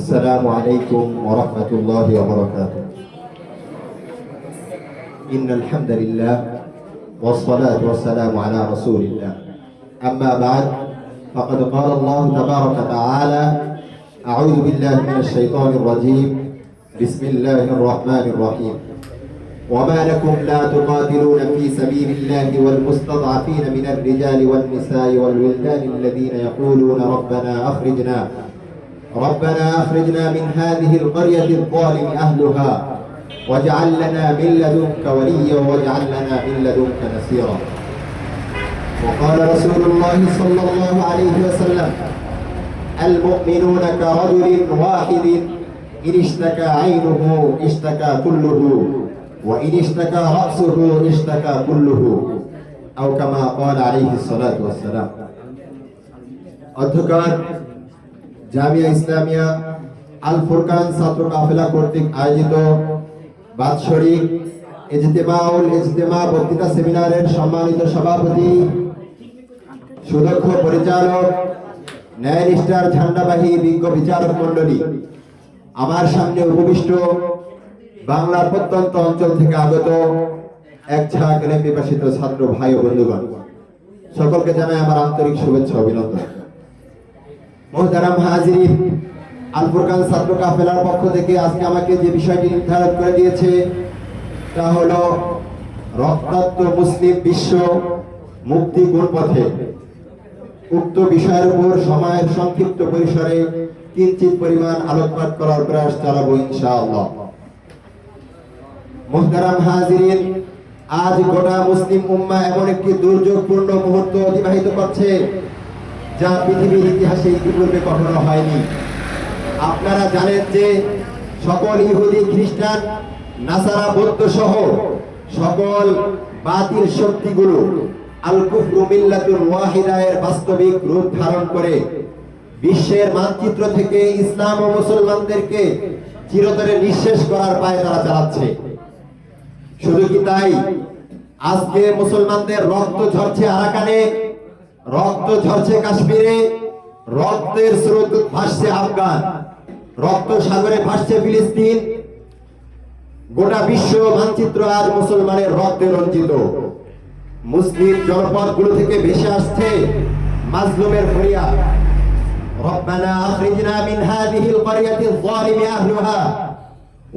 السلام عليكم ورحمة الله وبركاته. إن الحمد لله والصلاة والسلام على رسول الله. أما بعد فقد قال الله تبارك وتعالى: أعوذ بالله من الشيطان الرجيم. بسم الله الرحمن الرحيم. وما لكم لا تقاتلون في سبيل الله والمستضعفين من الرجال والنساء والولدان الذين يقولون ربنا أخرجنا من هذه القرية الظالم أهلها واجعل لنا من لدنك وليا واجعل لنا من لدنك نصيرا. وقال رسول الله صلى الله عليه وسلم: المؤمنون كرجل واحد إن اشتكى عينه اشتكى كله وإن اشتكى رأسه اشتكى كله أو كما قال عليه الصلاة والسلام. অধ্যকার জামিয়া ইসলামিয়া আল ফুরকান ছাত্র কাফেলা কর্তৃক আয়োজিত বাৎসরিক ইজতেমা বক্তৃতা সেমিনারের সম্মানিত সভাপতি, সুদক্ষ পরিচালক, ন্যায়নিষ্ঠার ঝান্ডাবাহী বিজ্ঞ বিচারক মণ্ডলী, আমার সামনে উপবিষ্ট বাংলার প্রত্যন্ত অঞ্চল থেকে আগত এক ঝাঁক বিভাষিত ছাত্র ভাই ও বন্ধুগণ, সকলকে জানাই আমার আন্তরিক শুভেচ্ছা অভিনন্দন। মুহতারাম হাজিরিন, আল ফুরকান ছাত্র কাফেলার পক্ষ থেকে আজকে আমাকে যে বিষয়টি নির্ধারণ করে দিয়েছে তা হলো রক্তাক্ত মুসলিম বিশ্ব মুক্তি কোন পথে। উক্ত বিষয়ের উপর সময়ের সংক্ষিপ্ত পরিসরে কিঞ্চিত পরিমাণ আলোকপাত করার প্রয়াস চালাবো ইনশাআল্লাহ। মুহতারাম হাজিরিন, আজ গোটা মুসলিম উম্মাহ এমন একটি দুর্যোগপূর্ণ মুহূর্ত অতিবাহিত করছে যা পৃথিবীর ইতিহাসে ইতিপূর্বে কখনো হয়নি। আপনারা জানেন যে সকল ইহুদি, খ্রিস্টান, নাসারা, বৌদ্ধ সহ সকল বাতিল শক্তিগুলো আল কুফরু মিল্লাতুন ওয়াহিদা এর বাস্তবিক রূপ ধারণ করে বিশ্বের মানচিত্র থেকে ইসলাম ও মুসলমানদেরকে চিরতরে নিঃশেষ করার পায়ে তারা চালাচ্ছে। শুধু কি তাই, আজকে মুসলমানদের রক্ত ঝরছে আরাকানে, রক্ত ঝরছে কাশ্মীরে, রক্তের স্রোত ভাসছে আফগান, রক্ত সাগরে ভাসছে ফিলিস্তিন। গোটা বিশ্ব মানচিত্র আজ মুসলমানের রক্তে রঞ্জিত। মুসলিম জনপদগুলো থেকে ভেসে আসছে মাজলুমের ফরিয়াদ: রব্বানা আখরিজনা মিন হাযিহিল ক্বরিয়াতিল যালিমি আহলুহা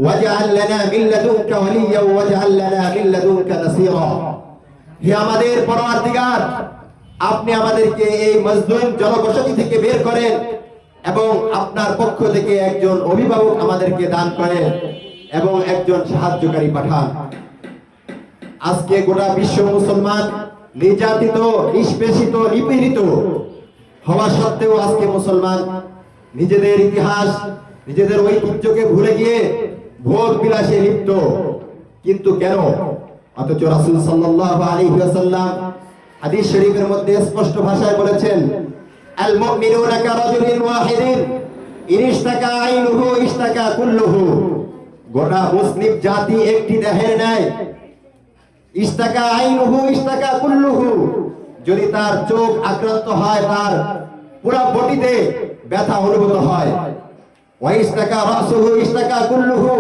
ওয়াজআল লানা মিন লাদুনকা ওয়ালিয়্যা ওয়াজআল লানা মিন লাদুনকা নাসীরা। হে আমাদের পরওয়ারদিগার, আপনি আমাদেরকে এই মাজলুম জনবসতি থেকে বের করেন এবং আপনার পক্ষ থেকে একজন অভিভাবক আমাদেরকে দান করেন এবং একজন সাহায্যকারী পাঠান। আজকে গোটা বিশ্ব মুসলমান নির্যাতিত, নিষ্পেষিত, নিপীড়িত হওয়া সত্ত্বেও আজকে মুসলমান নিজেদের ইতিহাস, নিজেদের ঐতিহ্যকে ভুলে গিয়ে ভোগ বিলাসে লিপ্ত। কিন্তু কেন? অথচ রাসূল সাল্লাল্লাহু আলাইহি ওয়াসাল্লাম হাদিস শরীফের মধ্যে স্পষ্ট ভাষায় বলেছেন: আল মুমিনুনা কারাজুলিন ওয়াহিদিন ইন ইশতাকা আইনুহু ইশতাকা কুল্লুহু। গোটা মুসলিম জাতি একটি দেহের ন্যায়। ইশতাকা আইনুহু ইশতাকা কুল্লুহু, যদি তার চোখ আক্রান্ত হয় তার পুরো বডিতে ব্যথা অনুভূত হয়। ওয়া ইশতাকা রাসুহু ইশতাকা কুল্লুহু,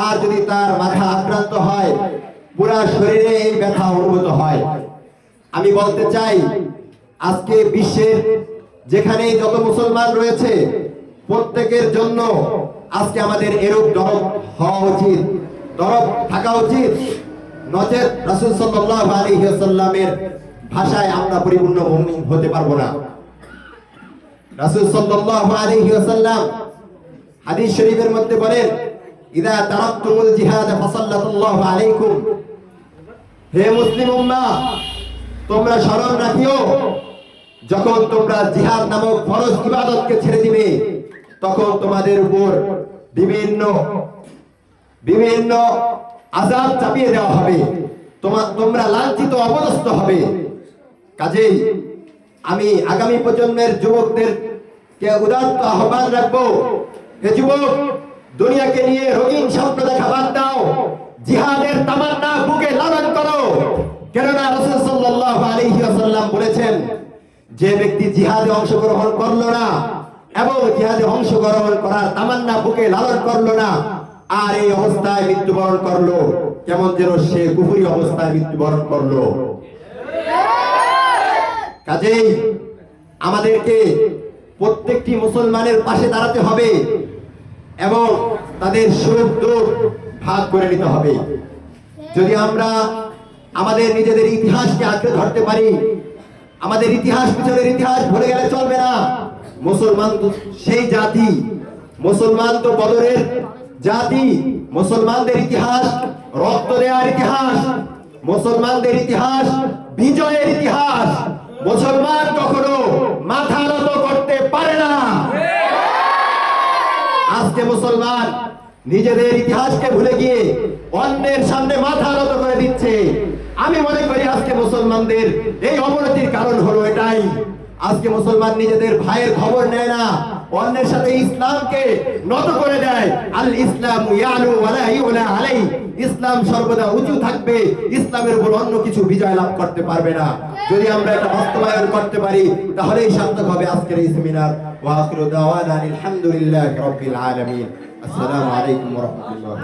আর যদি তার মাথা আক্রান্ত হয় পুরো শরীরে এই ব্যথা অনুভূত হয়। আমি বলতে চাই, আজকে বিশ্বের যেখানে যত মুসলমান রয়েছে প্রত্যেকের জন্য আজকে আমাদের এরূপ দরদ হওয়া উচিত, দরদ থাকা উচিত। নচেত রাসূল সাল্লাল্লাহু আলাইহি ওয়াসাল্লামের ভাষায় আমরা পরিপূর্ণ মুমিন হতে পারবো না। রাসূল সাল্লাল্লাহু আলাইহি ওয়াসাল্লাম হাদিস শরীফের মধ্যে বলেন: ইযা তারাকতুমুল জিহাদ ফাসাল্লাতুল্লাহু আলাইকুম। হে মুসলিম উম্মাহ, তোমরা স্মরণ রাখিও, যখন তোমরা জিহাদ নামক ফরজ ইবাদতকে ছেড়ে দিবে তখন তোমাদের উপর বিভিন্ন আযাব চাপিয়ে দেওয়া হবে, তোমরা লাঞ্ছিত, অপদস্থ হবে। কাজেই আমি আগামী প্রজন্মের যুবকদেরকে উদাত্ত আহ্বান রাখবো: হে যুবক, দুনিয়াকে নিয়ে রঙিন স্বপ্ন দেখা বাদ দাও, জিহাদের তামান্না বুকে লালন করো। কেননা রাসূল সাল্লাল্লাহু আলাইহি ওয়াসাল্লাম বলেছেন, যে ব্যক্তি জিহাদে অংশগ্রহণ করলো না এবং জিহাদে অংশগ্রহণ করার তামান্না বুকে লালন করলো না, আর এই অবস্থায় মৃত্যুবরণ করলো, কেমন যেন সে কুফরি অবস্থায় মৃত্যুবরণ করলো। কাজেই আমাদেরকে প্রত্যেকটি মুসলমানের পাশে দাঁড়াতে হবে এবং তাদের সুখ দুঃখ ভাগ করে নিতে হবে। যদি আমরা আমাদের নিজেদের ইতিহাসকে আঁকড়ে ধরতে পারি, আমাদের ইতিহাস পিছনের ইতিহাস ভুলে গেলে চলবে না। মুসলমান তো সেই জাতি, মুসলমান তো বদরের জাতি, মুসলমানদের ইতিহাস রক্ত দেওয়ার ইতিহাস, মুসলমানদের ইতিহাস বিজয়ের ইতিহাস। মুসলমান কখনো মাথা নত করতে পারে না। আজকে মুসলমান নিজেদের ইতিহাসকে ভুলে গিয়ে অন্যের সামনে মাথা নত করে দিচ্ছে। আমি মনে করি আজকে মুসলমানদের এই অবনতির কারণ হলো এটাই। আজকে মুসলমান নিজেদের ভাইয়ের খবর নেয় না, অন্যের সাথে ইসলামকে নত করে দেয়। আল ইসলাম ইয়ালু ওয়ালা ইউলা আলাই, ইসলাম সর্বদা উঁচু থাকবে, ইসলামের উপর অন্য কিছু বিজয় লাভ করতে পারবে না। যদি আমরা এটা বাস্তবায়ন করতে পারি তাহলেই সার্থক হবে আজকের এই সেমিনার। ওয়া আখিরু দাওয়ানা আলহামদুলিল্লাহি রাব্বিল আলামিন। আসসালামু আলাইকুম ওয়া রাহমাতুল্লাহ।